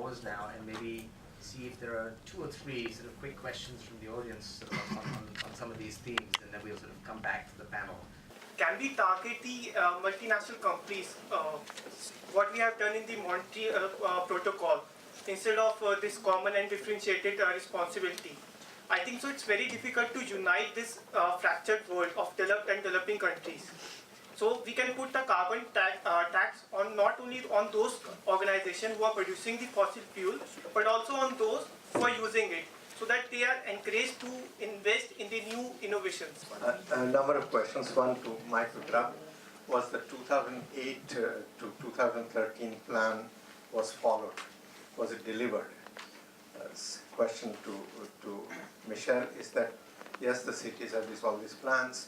pause now and maybe see if there are 2 or 3 sort of quick questions from the audience sort of on some of these themes, and then we'll sort of come back to the panel. Can we target the multinational companies, what we have done in the Montreal Protocol, instead of this common and differentiated responsibility? I think so it's very difficult to unite this fractured world of developed and developing countries. So we can put the carbon tax on not only on those organizations who are producing the fossil fuel, but also on those who are using it, so that they are encouraged to invest in the new innovations. A number of questions. One to Michael Grubb. Was the 2008 to 2013 plan was followed? Was it delivered? Question to Michele is that, yes, the cities have all these plans.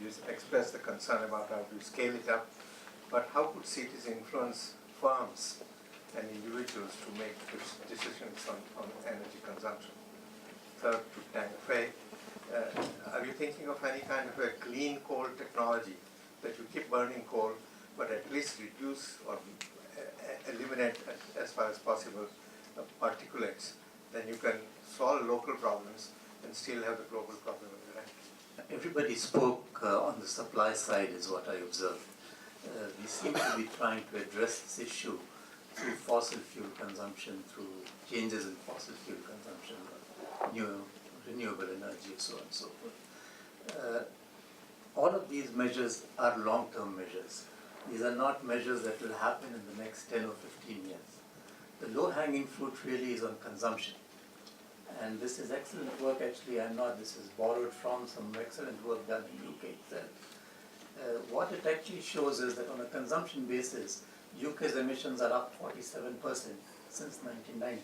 You express the concern about how to scale it up, but how could cities influence firms and individuals to make decisions on energy consumption? Third, to Teng, are you thinking of any kind of a clean coal technology that you keep burning coal, but at least reduce or eliminate as far as possible particulates? Then you can solve local problems and still have the global problem on the right. Everybody spoke on the supply side is what I observed. We seem to be trying to address this issue through fossil fuel consumption, through changes in fossil fuel consumption, new renewable energy, and so on and so forth. All of these measures are long-term measures. These are not measures that will happen in the next 10 or 15 years. The low-hanging fruit really is on consumption. And this is excellent work, actually. This is borrowed from some excellent work done in the UK itself. What it actually shows is that on a consumption basis, UK's emissions are up 47% since 1990,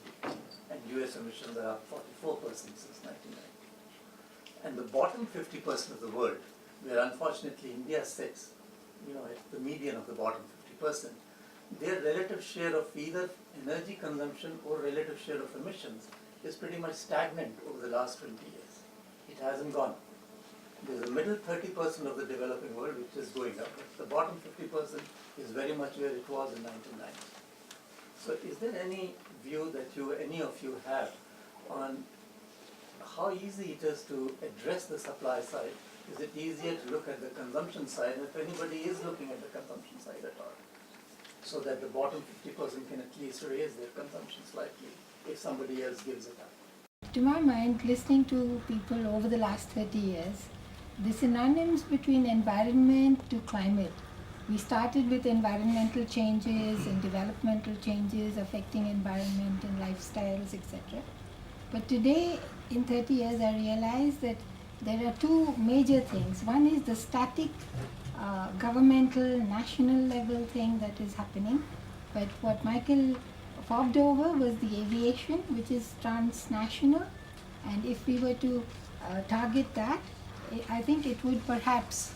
and US emissions are up 44% since 1990. And the bottom 50% of the world, where unfortunately India sits, at the median of the bottom 50%, their relative share of either energy consumption or relative share of emissions is pretty much stagnant over the last 20 years. It hasn't gone. There's a middle 30% of the developing world which is going up, but the bottom 50% is very much where it was in 1990. So is there any view that any of you have on how easy it is to address the supply side? Is it easier to look at the consumption side, if anybody is looking at the consumption side at all, so that the bottom 50% can at least raise their consumption slightly if somebody else gives it up? To my mind, listening to people over the last 30 years, the synonyms between environment to climate. We started with environmental changes and developmental changes affecting environment and lifestyles, etc. But today, in 30 years, I realized that there are 2 major things. One is the static governmental, national level thing that is happening. But what Michael fobbed over was the aviation, which is transnational. And if we were to target that, I think it would perhaps,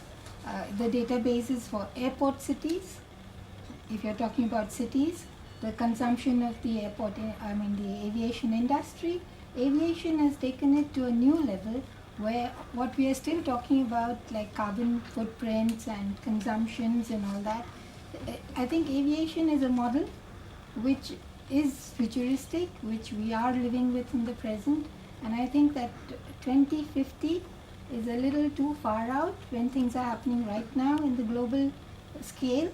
the databases for airport cities, if you're talking about cities, the consumption of the the aviation industry, aviation has taken it to a new level where what we are still talking about, like carbon footprints and consumptions and all that, I think aviation is a model which is futuristic, which we are living with in the present, and I think that 2050 is a little too far out when things are happening right now in the global scale,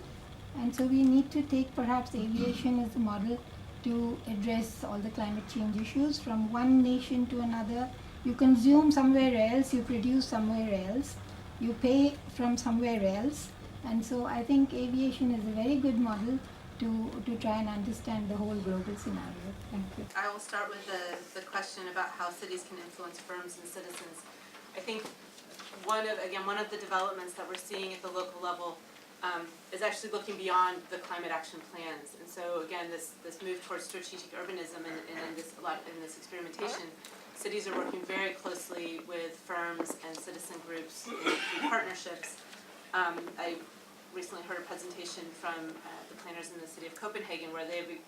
and so we need to take perhaps aviation as a model to address all the climate change issues from one nation to another. You consume somewhere else, you produce somewhere else, you pay from somewhere else, and so I think aviation is a very good model to try and understand the whole global scenario. Thank you. I will start with the question about how cities can influence firms and citizens. I think one of the developments that we're seeing at the local level is actually looking beyond the climate action plans. And so again, this move towards strategic urbanism and in this experimentation, cities are working very closely with firms and citizen groups in partnerships. I recently heard a presentation from the planners in the city of Copenhagen where they've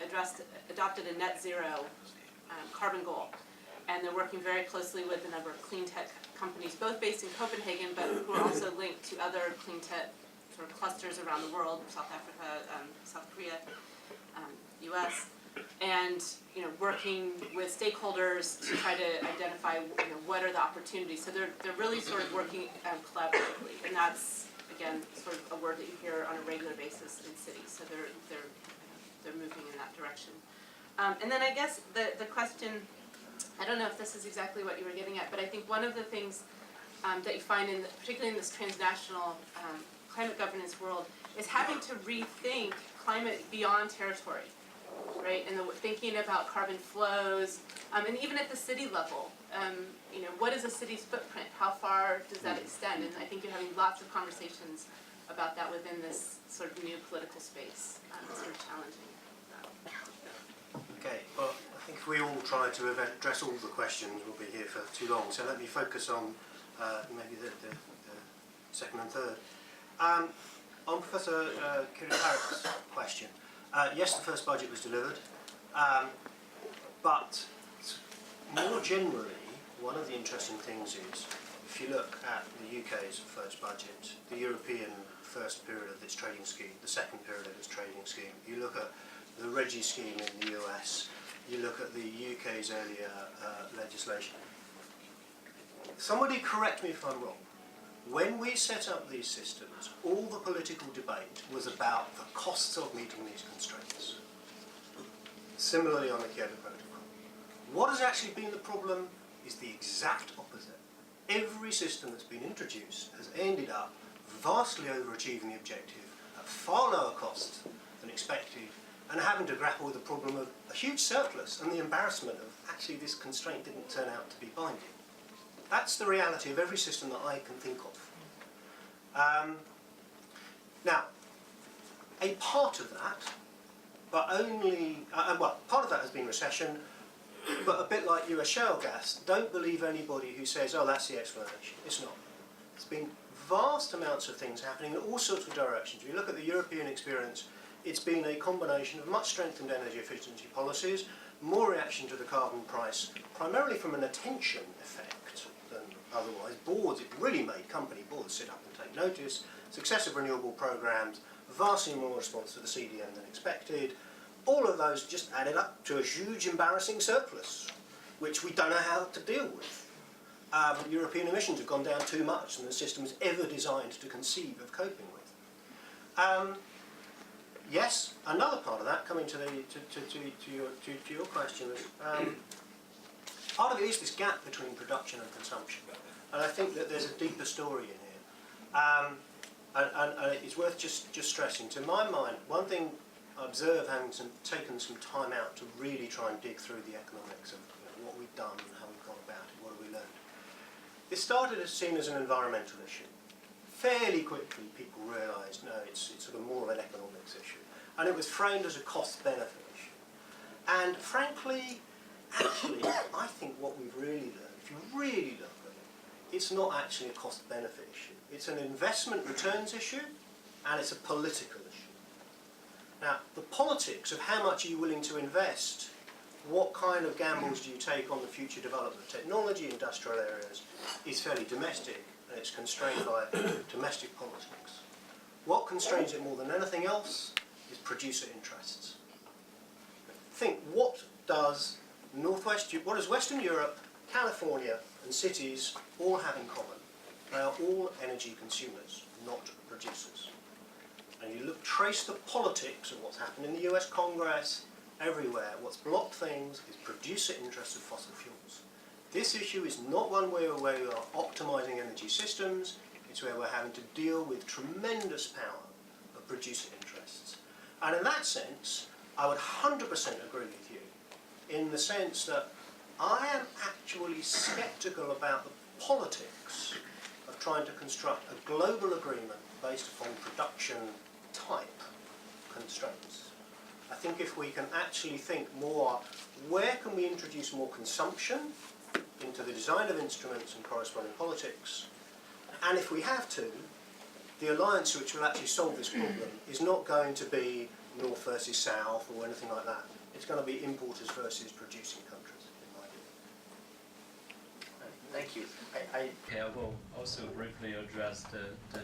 adopted a net zero carbon goal. And they're working very closely with a number of clean tech companies, both based in Copenhagen, but who are also linked to other clean tech sort of clusters around the world, South Africa, South Korea, US. and working with stakeholders to try to identify what are the opportunities. So they're really sort of working collaboratively, and that's again sort of a word that you hear on a regular basis in cities. So they're moving in that direction. And then I guess the question, I don't know if this is exactly what you were getting at, but I think one of the things that you find particularly in this transnational climate governance world is having to rethink climate beyond territory. Right, and thinking about carbon flows, and even at the city level, what is a city's footprint? How far does that extend? And I think you're having lots of conversations about that within this sort of new political space. It's sort of challenging. Okay, well, I think if we all try to address all the questions, we'll be here for too long. So let me focus on maybe the second and third. On Professor Kirikara's question. Yes, the first budget was delivered, but more generally, one of the interesting things is, if you look at the UK's first budget, the European first period of its trading scheme, the second period of its trading scheme, you look at the RGGI scheme in the US, you look at the UK's earlier legislation. Somebody correct me if I'm wrong. When we set up these systems, all the political debate was about the costs of meeting these constraints. Similarly on the Kyoto Protocol. What has actually been the problem is the exact opposite. Every system that's been introduced has ended up vastly overachieving the objective at far lower cost than expected, and having to grapple with the problem of a huge surplus and the embarrassment of actually this constraint didn't turn out to be binding. That's the reality of every system that I can think of. Now, a part of that, but only, part of that has been recession, but a bit like US shale gas, don't believe anybody who says, oh, that's the explanation. It's not. It's been vast amounts of things happening in all sorts of directions. If you look at the European experience, it's been a combination of much strengthened energy efficiency policies, more reaction to the carbon price, primarily from an attention effect than otherwise. Boards, it really made company boards sit up and take notice, successive renewable programs, vastly more response to the CDM than expected. All of those just added up to a huge embarrassing surplus, which we don't know how to deal with. European emissions have gone down too much than the system is ever designed to conceive of coping with. Yes, another part of that, coming to your question, is part of it is this gap between production and consumption, and I think that there's a deeper story in here, and it's worth just stressing. To my mind, one thing I observe, having taken some time out to really try and dig through the economics of what we've done and how we've gone about it, what have we learned. It started as seen as an environmental issue. Fairly quickly, people realised, no, it's sort of more of an economics issue. And it was framed as a cost-benefit issue. And frankly, actually, I think what we've really learned, if you really look at it, it's not actually a cost-benefit issue. It's an investment returns issue, and it's a political issue. Now, the politics of how much are you willing to invest, what kind of gambles do you take on the future development of technology, industrial areas, is fairly domestic, and it's constrained by domestic politics. What constrains it more than anything else is producer interests. Think, what does Western Europe, California, and cities all have in common? They are all energy consumers, not producers. And you trace the politics of what's happened in the US Congress, everywhere. What's blocked things is producer interests of fossil fuels. This issue is not one where we are optimizing energy systems, it's where we're having to deal with tremendous power of producer interests. And in that sense, I would 100% agree with you, in the sense that I am actually sceptical about the politics of trying to construct a global agreement based upon production type constraints. I think if we can actually think more, where can we introduce more consumption into the design of instruments and corresponding politics, and if we have to, the alliance which will actually solve this problem is not going to be North versus South or anything like that. It's going to be importers versus producing countries, in my view. Thank you. Okay, I will also briefly address the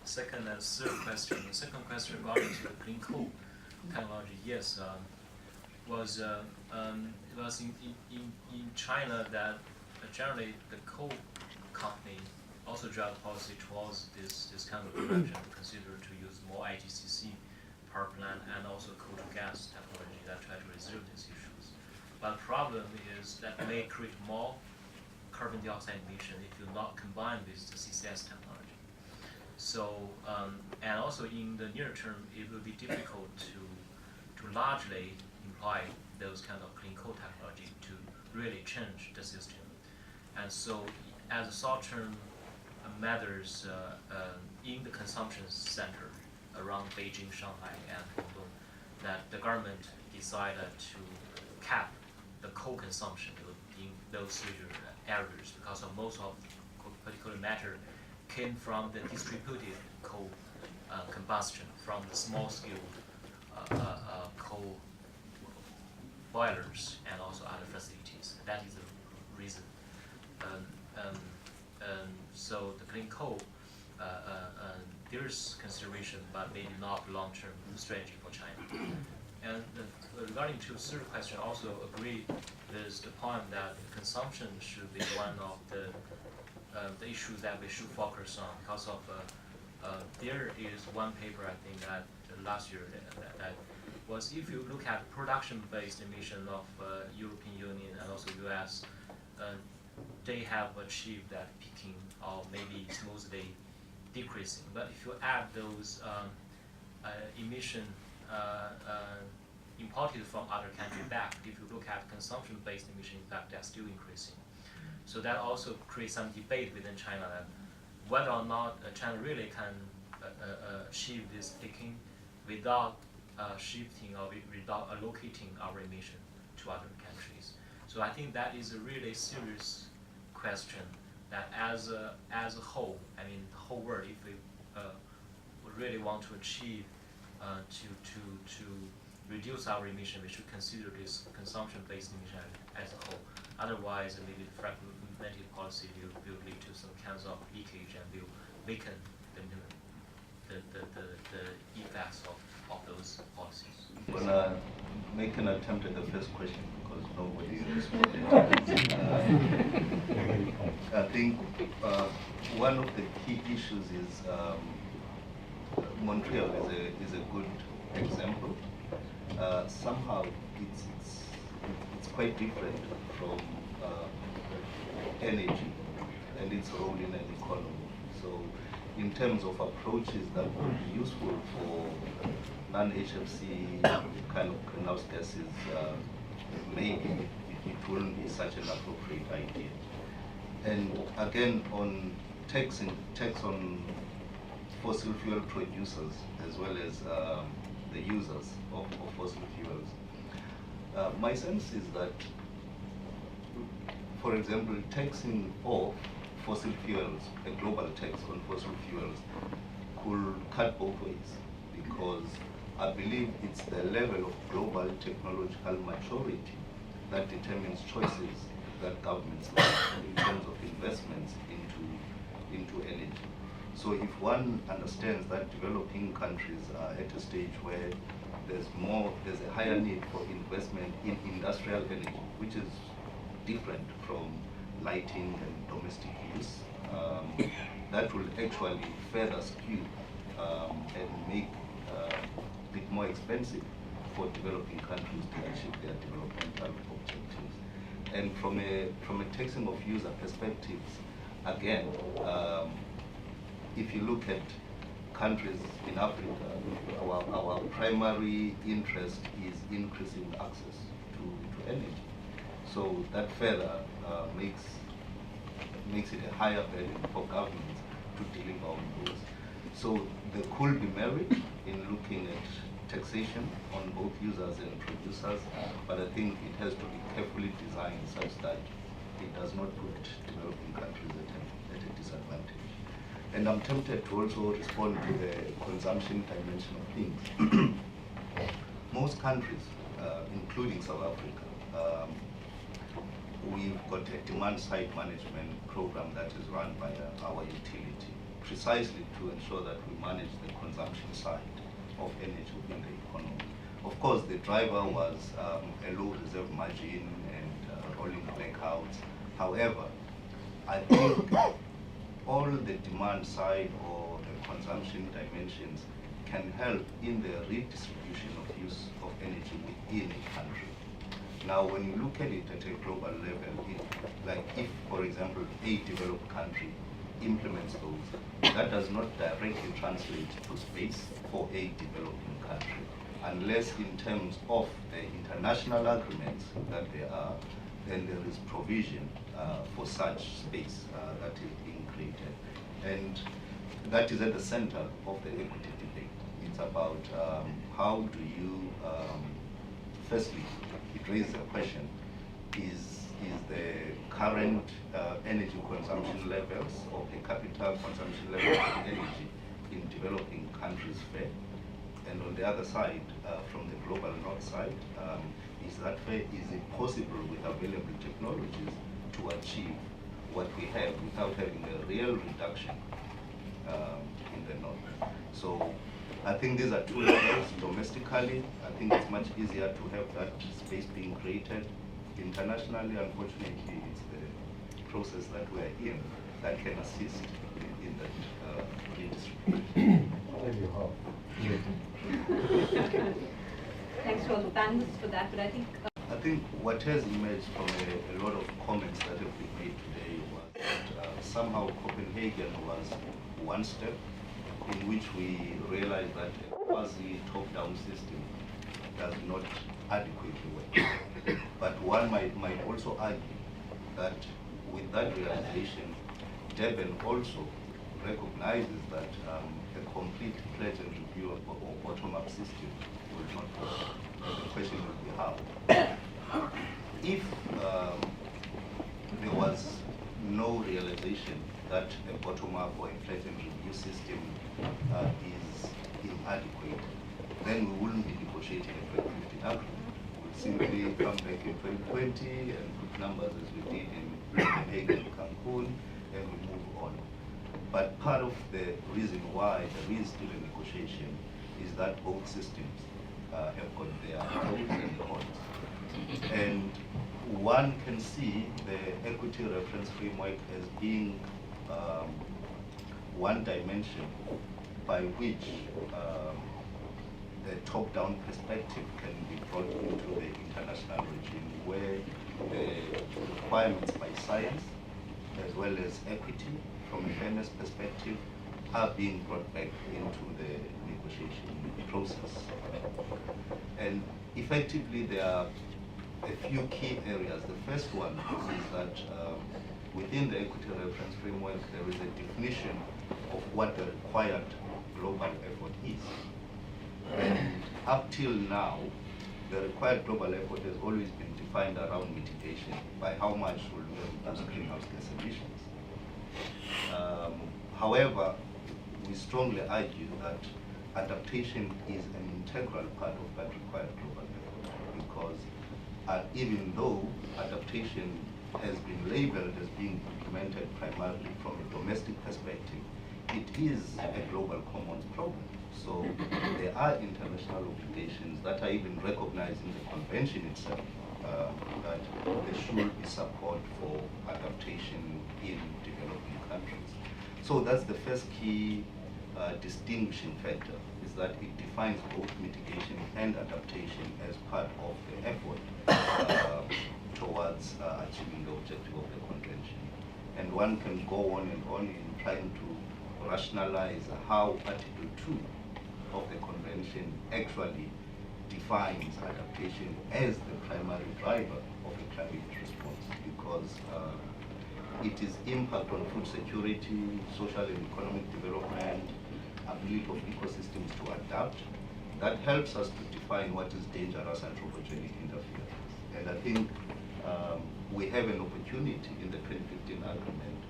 second and third question. The second question regarding to the green coal technology. Yes, was in China that generally the coal company also drive policy towards this kind of direction, consider to use more IPCC power plant and also coal to gas technology that try to resolve these issues. But the problem is that may create more carbon dioxide emission if you not combine with the CCS technology. So, and also in the near term, it will be difficult to largely employ those kind of clean coal technology to really change the system. And so, as a short-term matters in the consumption center around Beijing, Shanghai, and Guangdong, that the government decided to cap the coal consumption in those areas because of most of particular matter came from the distributed coal combustion from the small-scale coal boilers and also other facilities. That is the reason. So the clean coal, there's consideration, but maybe not long-term strategy for China. And regarding to the third question, I also agree with the point that consumption should be one of the issues that we should focus on because of there is one paper I think that last year that was if you look at production-based emission of European Union and also US, they have achieved that peaking or maybe smoothly decreasing. But if you add those emission imported from other countries back, if you look at consumption-based emission, in fact, they're still increasing. So that also creates some debate within China that whether or not China really can achieve this peaking without shifting or without allocating our emission to other countries. So I think that is a really serious question that as a whole, I mean the whole world, if we would really want to achieve to reduce our emission, we should consider this consumption-based emission as a whole. Otherwise, maybe the fragmented policy will lead to some kinds of leakage and will weaken the effects of those policies. I'm gonna make an attempt at the first question because nobody responded. I think one of the key issues is Montreal is a good example. Somehow it's quite different from energy and its role in an economy. So in terms of approaches that would be useful for non-HFC kind of greenhouse gases, maybe it wouldn't be such an appropriate idea. And again, on tax on fossil fuel producers as well as the users of fossil fuels. My sense is that, for example, taxing off fossil fuels, a global tax on fossil fuels, could cut both ways because I believe it's the level of global technological maturity that determines choices that governments make in terms of investments into energy. So if one understands that developing countries are at a stage where there's a higher need for investment in industrial energy, which is different from lighting and domestic use, that will actually further skew and make it more expensive for developing countries to achieve their developmental objectives. And from a taxing of user perspectives, again, if you look at countries in Africa, our primary interest is increasing access to energy. So that further makes it a higher burden for governments to deliver on those. So there could be merit in looking at taxation on both users and producers, but I think it has to be carefully designed such that it does not put developing countries at a disadvantage. And I'm tempted to also respond to the consumption dimension of things. Most countries, including South Africa, we've got a demand-side management program that is run by our utility, precisely to ensure that we manage the consumption side of energy within the economy. Of course, the driver was a low reserve margin and rolling blackouts. However, I think all the demand side or the consumption dimensions can help in the redistribution of use of energy within a country. Now, when you look at it at a global level, like if, for example, a developed country implements those, that does not directly translate to space for a developing country, unless in terms of the international agreements that there are, then there is provision for such space that is being created. And that is at the center of the equity debate. It's about how do you, firstly, it raises a question, is the current energy consumption levels or per capita consumption levels of energy in developing countries fair? And on the other side, from the global north side, is that fair? Is it possible with available technologies to achieve what we have without having a real reduction in the north? So I think these are two levels. Domestically, I think it's much easier to have that space being created. Internationally, unfortunately, it's the process that we're in that can assist in that redistribution. Thanks to all the panelists for that, but I think what has emerged from a lot of comments that have been made today was that somehow Copenhagen was one step in which we realized that a quasi top-down system does not adequately work. But one might also argue that with that realization, Durban also recognizes that a complete pledge and review or bottom-up system will not work. And the question will be how. If there was no realization that a bottom-up or a pledge and review system is inadequate, then we wouldn't be negotiating a 2015 agreement. We'll simply come back in 2020 and put numbers as we did in Copenhagen, Cancun, and we move on. But part of the reason why there is still a negotiation is that both systems have got their pros and cons. And one can see the equity reference framework as being one dimension by which the top-down perspective can be brought into the international regime, where the requirements by science as well as equity from a fairness perspective are being brought back into the negotiation process. And effectively there are a few key areas. The first one is that within the equity reference framework there is a definition of what the required global effort is. And up till now, the required global effort has always been defined around mitigation, by how much will we reduce greenhouse gas emissions. However, we strongly argue that adaptation is an integral part of that required global effort, because even though adaptation has been labeled as being implemented primarily from a domestic perspective, it is a global commons problem. So there are international obligations that are even recognized in the convention itself, that there should be support for adaptation in developing countries. So that's the first key distinguishing factor, is that it defines both mitigation and adaptation as part of the effort towards achieving the objective of the convention. And one can go on and on in trying to rationalize how Article 2 of the convention actually defines adaptation as the primary driver of a climate response, because it is impact on food security, social and economic development, ability of ecosystems to adapt, that helps us to define what is dangerous anthropogenic interference. And I think we have an opportunity in the 2015 agreement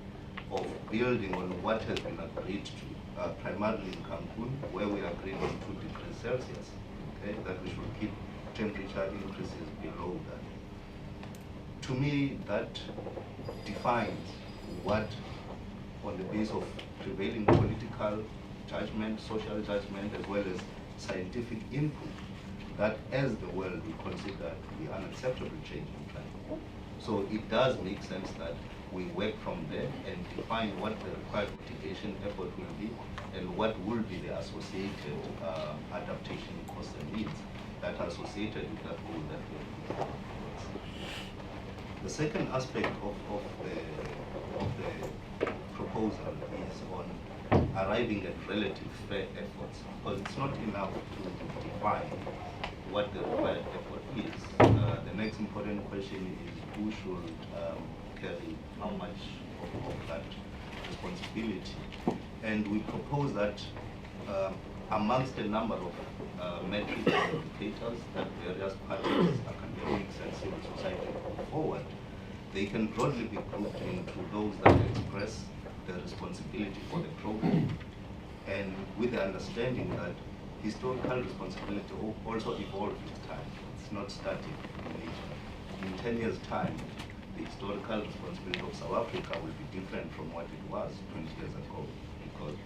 of building on what has been agreed to, primarily in Cancun, where we agreed on 2 degrees Celsius, okay, that we should keep temperature increases below that. To me, that defines what, on the basis of prevailing political judgment, social judgment, as well as scientific input, that as the world we consider to be unacceptable change in climate. So it does make sense that we work from there and define what the required mitigation effort will be and what will be the associated adaptation costs and needs that are associated with that goal that we have. The second aspect of the proposal is on arriving at relative fair efforts, because it's not enough to define what the required effort is. The next important question is who should carry how much of that responsibility. And we propose that amongst a number of metrics and indicators that various parties, academics and civil society put forward, they can broadly be grouped into those that express the responsibility for the program, and with the understanding that historical responsibility also evolves with time. It's not static in nature. In 10 years' time, the historical responsibility of South Africa will be different from what it was 20 years ago, because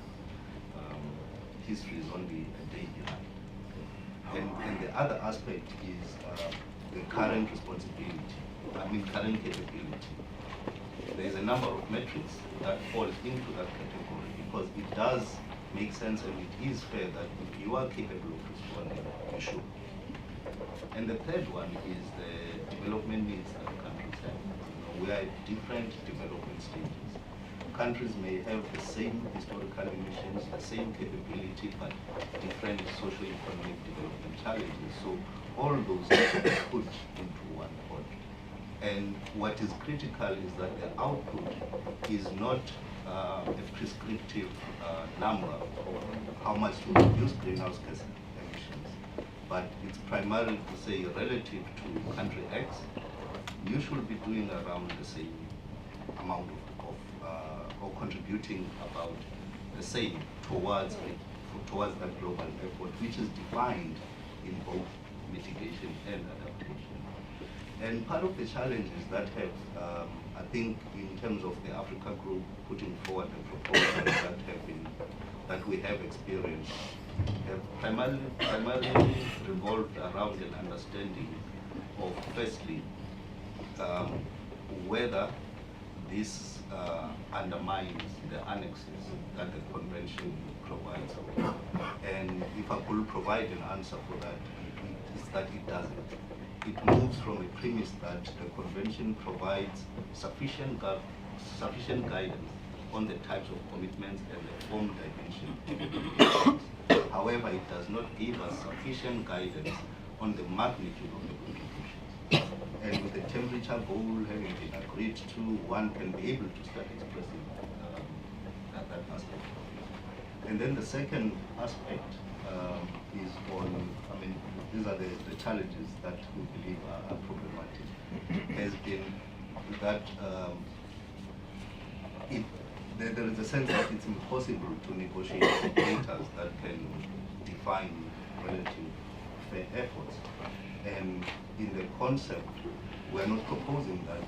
history is only a day behind. And the other aspect is the current responsibility, current capability. There is a number of metrics that fall into that category, because it does make sense and it is fair that if you are capable of responding, you should. And the third one is the development needs that countries have. We are at different development stages. Countries may have the same historical emissions, the same capability, but different socio-economic development challenges. So all those are put into one pot. And what is critical is that the output is not a prescriptive number of how much to reduce greenhouse gas emissions, but it's primarily to say relative to country X, you should be doing around the same amount or contributing about the same towards that global effort, which is defined in both mitigation and adaptation. And part of the challenges that have, I think, in terms of the Africa Group putting forward the proposals that we have experienced, have primarily revolved around an understanding of, firstly, whether this undermines the annexes that the convention provides. And if I could provide an answer for that, it is that it doesn't. It moves from a premise that the convention provides sufficient guidance on the types of commitments and the form dimension. However, it does not give us sufficient guidance on the magnitude of the contribution. And with the temperature goal having been agreed to, one can be able to start expressing that aspect of it. And then the second aspect is on, these are the challenges that we believe are problematic, has been that there is a sense that it's impossible to negotiate indicators that can define relative fair efforts. And in the concept, we're not proposing that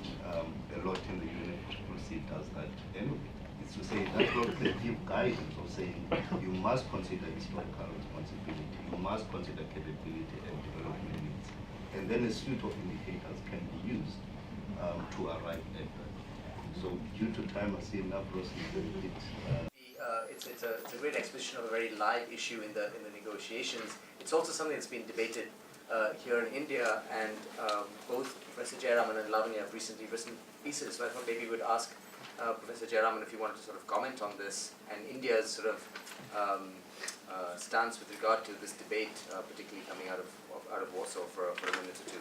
the lot in the UNFCCC does that anyway. It's to say that's not the deep guidance of saying you must consider historical responsibility, you must consider capability and development needs. And then a suite of indicators can be used to arrive at that. So due to time, I see Navroz is a bit... It's a great exposition of a very live issue in the negotiations. It's also something that's been debated here in India, and both Professor Jayaraman and Lavanya have recently written pieces. So I thought maybe we would ask Professor Jayaraman if you wanted to sort of comment on this and India's sort of stance with regard to this debate, particularly coming out of Warsaw for a minute or two.